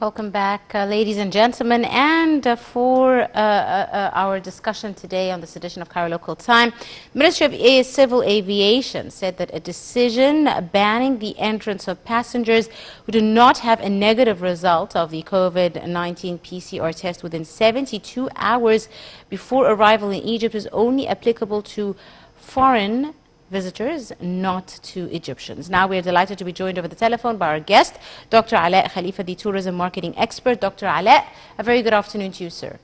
Welcome back, ladies and gentlemen. And for our discussion today on this edition of Cairo Local Time, Ministry of Civil Aviation said that a decision banning the entrance of passengers who do not have a negative result of the COVID-19 PCR test within 72 hours before arrival in Egypt is only applicable to foreign visitors, not to Egyptians. Now we are delighted to be joined over the telephone by our guest, Dr. Alaa Khalifa, the tourism marketing expert. Dr. Alaa, a very good afternoon to you, sir.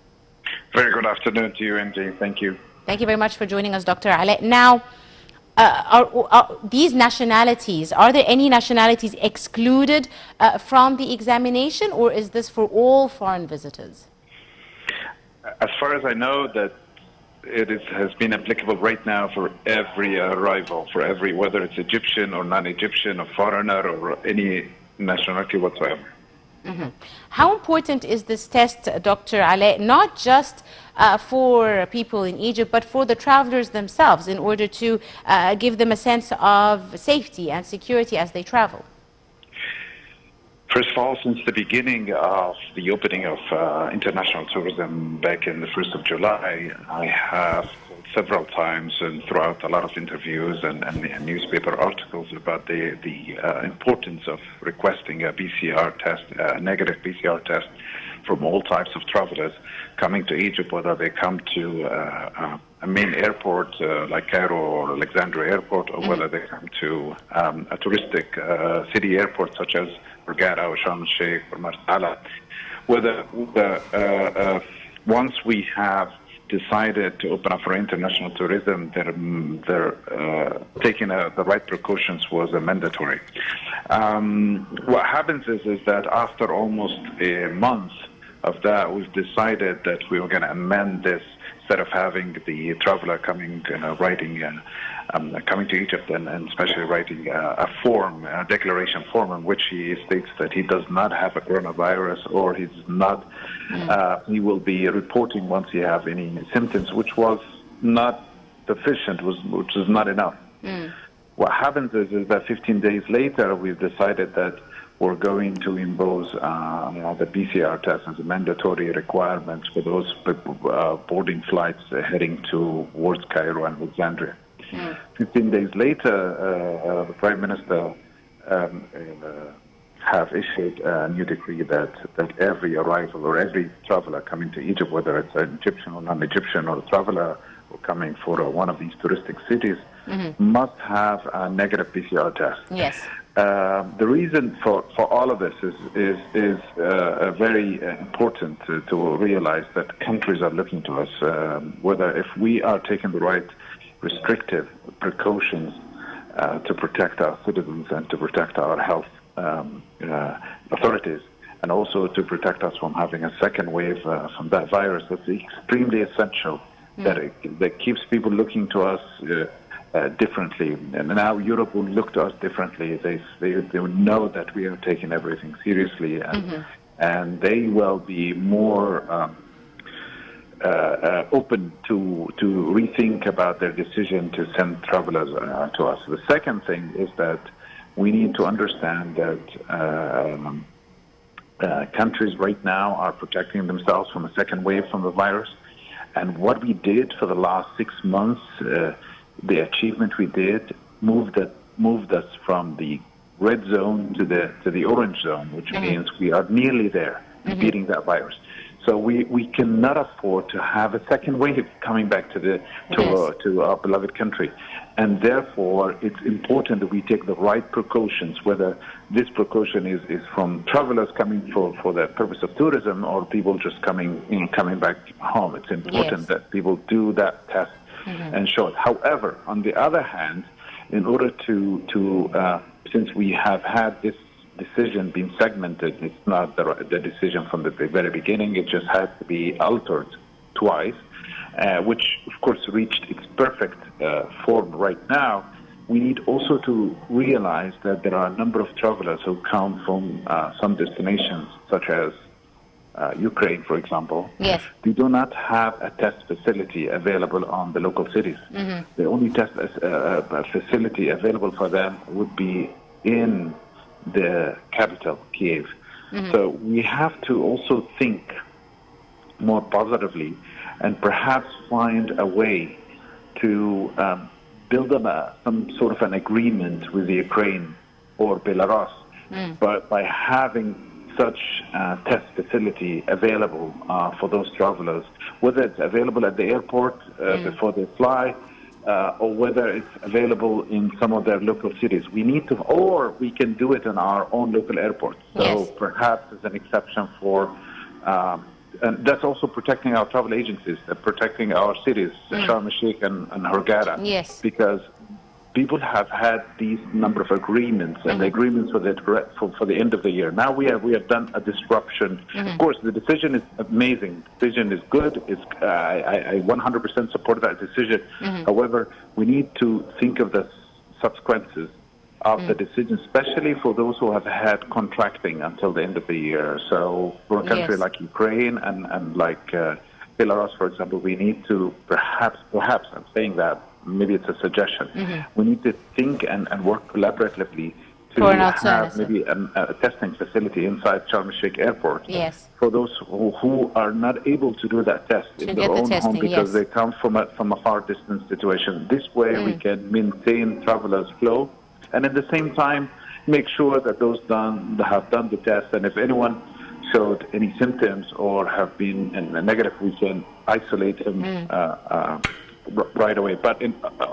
Very good afternoon to you, MJ. Thank you. Thank you very much for joining us, Dr. Alaa. Now, are these nationalities, are there any nationalities excluded from the examination, or is this for all foreign visitors? As far as I know, that has been applicable right now for every arrival, whether it's Egyptian or non-Egyptian or foreigner or any nationality whatsoever. Mm-hmm. How important is this test, Dr. Alaa, not just for people in Egypt, but for the travelers themselves in order to give them a sense of safety and security as they travel? First of all, since the beginning of the opening of international tourism back in the 1st of July, I have several times and throughout a lot of interviews and newspaper articles about the importance of requesting a PCR test, a negative PCR test from all types of travelers coming to Egypt, whether they come to a main airport like Cairo or Alexandria Airport, or whether they come to a touristic city airport such as Hurghada or Sharm el-Sheikh or Alaa. Whether once we have decided to open up for international tourism, they're taking the right precautions was mandatory. What happens is that after almost a month of that, we've decided that we were going to amend this. Instead of having the traveler coming, coming to Egypt and especially writing a declaration form in which he states that he does not have a coronavirus or he's not, he will be reporting once he have any symptoms, which was not sufficient, which is not enough. What happens is that 15 days later, we've decided that we're going to impose the PCR test as a mandatory requirement for those boarding flights heading towards Cairo and Alexandria. 15 days later, the Prime Minister have issued a new decree that every arrival or every traveler coming to Egypt, whether it's an Egyptian or non-Egyptian or a traveler or coming for one of these touristic cities, must have a negative PCR test. Yes. The reason for all of this is very important to realize that countries are looking to us, whether if we are taking the right restrictive precautions to protect our citizens and to protect our health authorities, and also to protect us from having a second wave from that virus. That's extremely essential. That keeps people looking to us differently, and now Europe will look to us differently. They will know that we are taking everything seriously, and they will be more open to rethink about their decision to send travelers to us. The second thing is that we need to understand that countries right now are protecting themselves from a second wave from the virus, and what we did for the last 6 months, the achievement we did moved us from the red zone to the orange zone, which means we are nearly there beating that virus. So we cannot afford to have a second wave coming back to our beloved country, and therefore it's important that we take the right precautions. Whether this precaution is from travelers coming for the purpose of tourism or people just coming back home. It's important that people do that test and show it. However, on the other hand, in order to since we have had this decision being segmented, it's not the decision from the very beginning. It just had to be altered twice, which of course reached its perfect form right now. We need also to realize that there are a number of travelers who come from some destinations, such as Ukraine, for example. Yes. They do not have a test facility available on the local cities. The only test facility available for them would be in the capital, Kiev. So we have to also think more positively and perhaps find a way to build some sort of an agreement with the Ukraine or Belarus, but by having such a test facility available for those travelers, whether it's available at the airport before they fly, or whether it's available in some of their local cities. We need to, or we can do it in our own local airports. So perhaps as an exception for, and that's also protecting our travel agencies, protecting our cities, Sharm el-Sheikh and Hurghada. Yes. Because people have had these number of agreements, and the agreements for the end of the year. Now we have done a disruption. Of course, the decision is amazing. The decision is good. I 100% support that decision. However, we need to think of the consequences of the decision, especially for those who have had contracting until the end of the year. So for a country like Ukraine and like Belarus, for example, we need to perhaps, I'm saying that, maybe it's a suggestion. We need to think and work collaboratively to have maybe a testing facility inside Sharm el-Sheikh Airport for those who are not able to do that test in their own home because they come from a far distance situation. This way we can maintain travelers' flow and at the same time make sure that those that have done the test, and if anyone showed any symptoms or have been negative, we can isolate them right away. But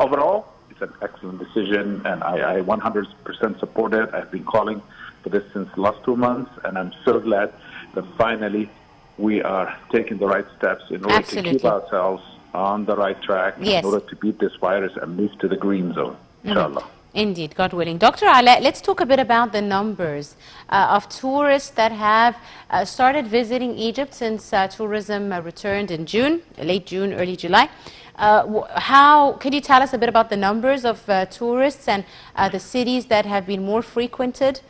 overall, it's an excellent decision, and I 100% support it. I've been calling for this since the last 2 months, and I'm so glad that finally we are taking the right steps in order to keep ourselves on the right track in order to beat this virus and move to the green zone, inshallah. Indeed, God willing. Dr. Alaa, let's talk a bit about the numbers of tourists that have started visiting Egypt since tourism returned in June, late June, early July. Can you tell us a bit about the numbers of tourists and the cities that have been more frequented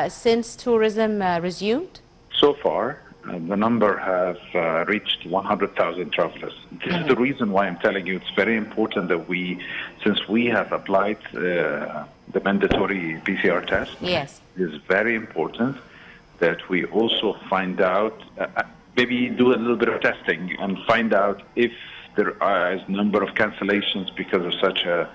since tourism resumed? So far, the number has reached 100,000 travelers. This is the reason why I'm telling you it's very important that since we have applied the mandatory PCR test, it is very important that we also find out, maybe do a little bit of testing and find out if there is a number of cancellations because of such a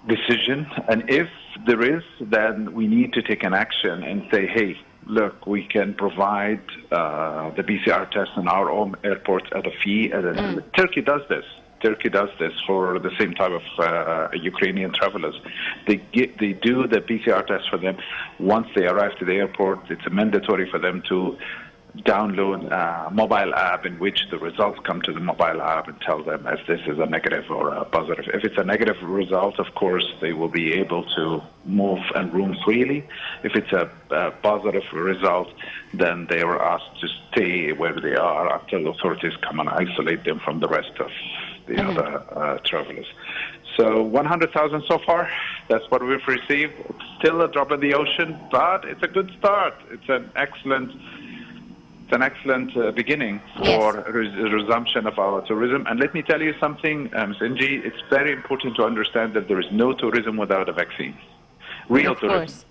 decision. And if there is, then we need to take an action and say, hey, look, we can provide the PCR test in our own airports at a fee. Turkey does this. Turkey does this for the same type of Ukrainian travelers. They do the PCR test for them once they arrive to the airport. It's mandatory for them to download a mobile app in which the results come to the mobile app and tell them if this is a negative or a positive. If it's a negative result, of course, they will be able to move and roam freely. If it's a positive result, then they are asked to stay where they are until the authorities come and isolate them from the rest of the other travelers. So 100,000 so far, that's what we've received. It's still a drop in the ocean, but it's a good start. It's an excellent beginning for resumption of our tourism. And let me tell you something, Sinji, it's very important to understand that there is no tourism without a vaccine. Real tourism.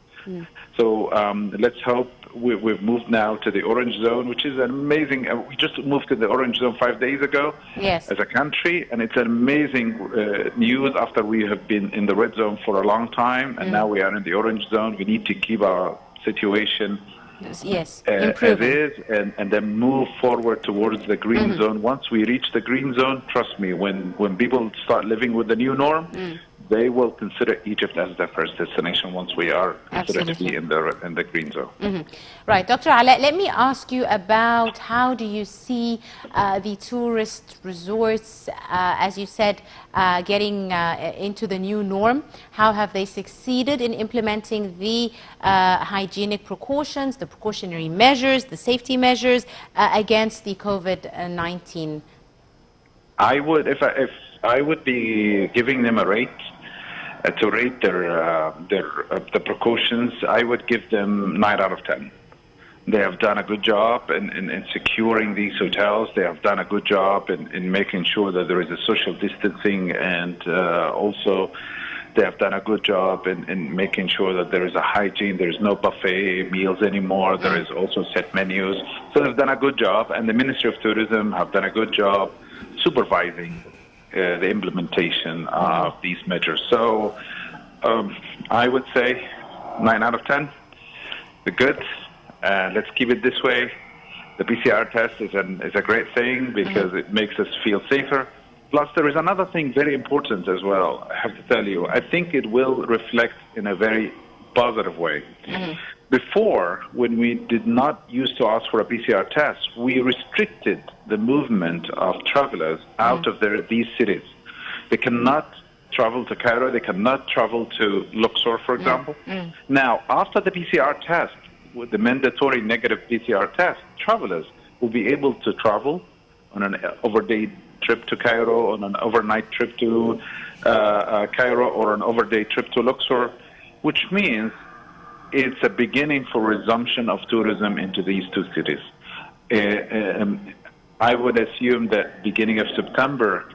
So let's hope we've moved now to the orange zone, which is amazing. We just moved to the orange zone 5 days ago as a country, and it's an amazing news after we have been in the red zone for a long time, and now we are in the orange zone. We need to keep our situation as is, and then move forward towards the green zone. Once we reach the green zone, trust me, when people start living with the new norm, they will consider Egypt as their first destination once we are considered to be in the green zone. Right, Dr. Alaa, let me ask you about how do you see the tourist resorts, as you said, getting into the new norm? How have they succeeded in implementing the hygienic precautions, the precautionary measures, the safety measures against the COVID-19? I would, if I would be giving them a rate, to rate the precautions, I would give them 9 out of 10. They have done a good job in securing these hotels. They have done a good job in making sure that there is a social distancing and also They have done a good job in making sure that there is a hygiene. There is no buffet meals anymore. There is also set menus. So they've done a good job, and the Ministry of Tourism have done a good job supervising the implementation of these measures. So I would say 9 out of 10. They're good. Let's keep it this way. The PCR test is a great thing because it makes us feel safer. Plus, there is another thing very important as well, I have to tell you. I think it will reflect in a very positive way. Before, when we did not used to ask for a PCR test, we restricted the movement of travelers out of these cities. They cannot travel to Cairo. They cannot travel to Luxor, for example. Now, after the PCR test, with the mandatory negative PCR test, travelers will be able to travel on an overday trip to Cairo, on an overnight trip to Cairo, or an overday trip to Luxor, which means it's a beginning for resumption of tourism into these two cities. I would assume that beginning of September,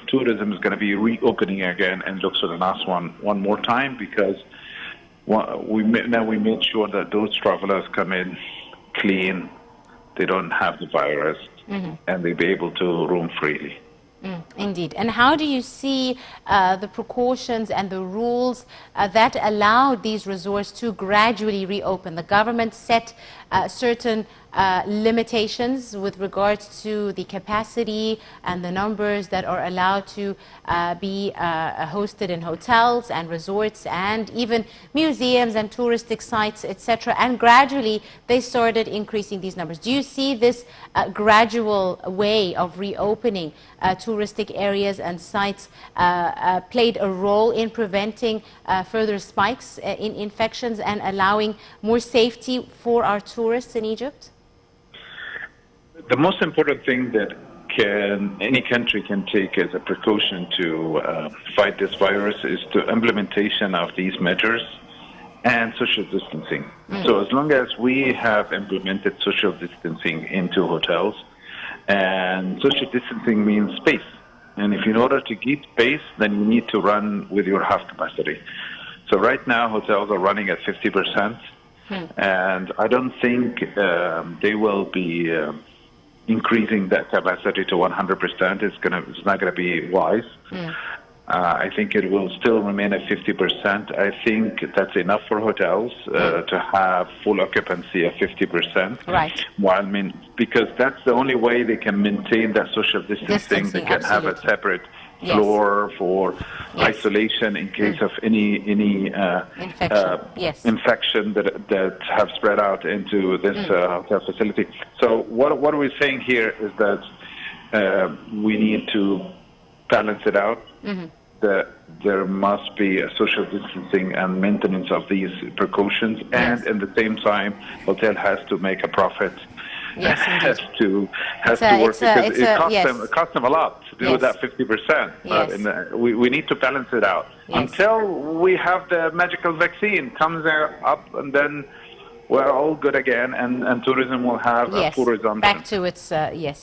tourism is going to be reopening again in Luxor and Aswan one more time, because we made sure that those travelers come in clean, they don't have the virus, and they'll be able to roam freely. Indeed. And how do you see the precautions and the rules that allowed these resorts to gradually reopen? The government set certain limitations with regards to the capacity and the numbers that are allowed to be hosted in hotels and resorts and even museums and touristic sites, etc. And gradually they started increasing these numbers. Do you see this gradual way of reopening touristic areas and sites played a role in preventing further spikes in infections and allowing more safety for our tourists in Egypt? The most important thing that any country can take as a precaution to fight this virus is the implementation of these measures and social distancing. So as long as we have implemented social distancing into hotels, and social distancing means space. And if in order to keep space, then you need to run with your half capacity. So right now, hotels are running at 50%, and I don't think they will be increasing that capacity to 100%. It's not going to be wise. I think it will still remain at 50%. I think that's enough for hotels to have full occupancy at 50%. Right. Well, because that's the only way they can maintain that social distancing. They can have a separate floor for isolation in case of any infection that have spread out into this hotel facility. So what we're saying here is that we need to balance it out. That there must be a social distancing and maintenance of these precautions, and at the same time, hotel has to make a profit. Yes, has to work, because it costs them a lot to do that 50%. We need to balance it out until we have the magical vaccine comes up, and then we're all good again, and tourism will have a full resumption.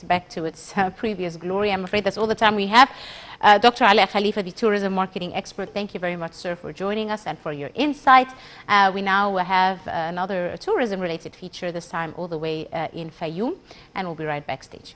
Back to its previous glory. I'm afraid that's all the time we have. Dr. Alaa Khalifa, the tourism marketing expert, thank you very much, sir, for joining us and for your insights. We now have another tourism-related feature, this time all the way in Fayoum, and we'll be right backstage.